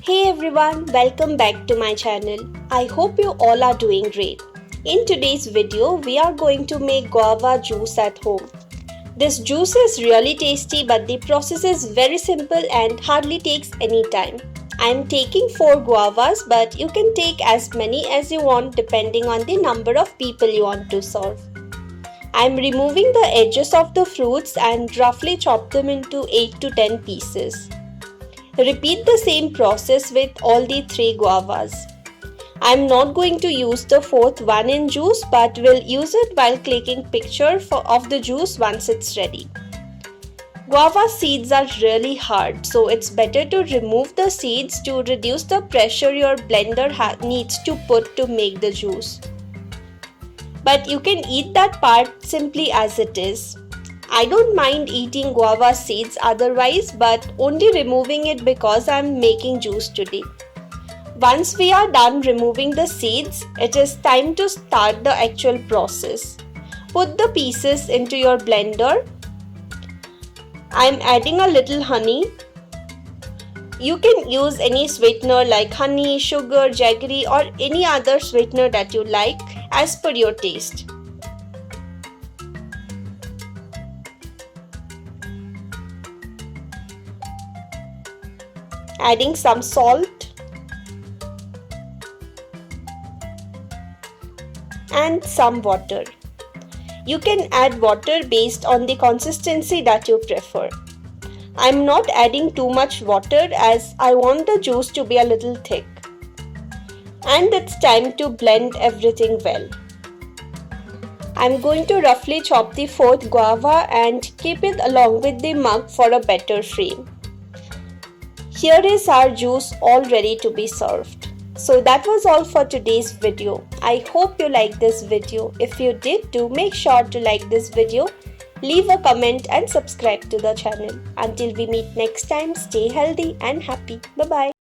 Hey everyone, welcome back to my channel. I hope you all are doing great. In today's video, we are going to make guava juice at home. This juice is really tasty, but the process is very simple and hardly takes any time. I am taking 4 guavas, but you can take as many as you want depending on the number of people you want to serve. I am removing the edges of the fruits and roughly chop them into 8 to 10 pieces. Repeat the same process with all the 3 guavas. I am not going to use the 4th one in juice, but will use it while clicking picture of the juice once it's ready. Guava seeds are really hard, so it's better to remove the seeds to reduce the pressure your blender needs to put to make the juice. But you can eat that part simply as it is. I don't mind eating guava seeds otherwise, but only removing it because I'm making juice today. Once we are done removing the seeds, it is time to start the actual process. Put the pieces into your blender. I'm adding a little honey. You can use any sweetener like honey, sugar, jaggery or any other sweetener that you like as per your taste. Adding some salt and some water. You can add water based on the consistency that you prefer. I'm not adding too much water as I want the juice to be a little thick. And it's time to blend everything well. I'm going to roughly chop the 4th guava and keep it along with the mug for a better frame. Here is our juice all ready to be served. So that was all for today's video. I hope you liked this video. If you did, do make sure to like this video, leave a comment and subscribe to the channel. Until we meet next time, stay healthy and happy. Bye bye.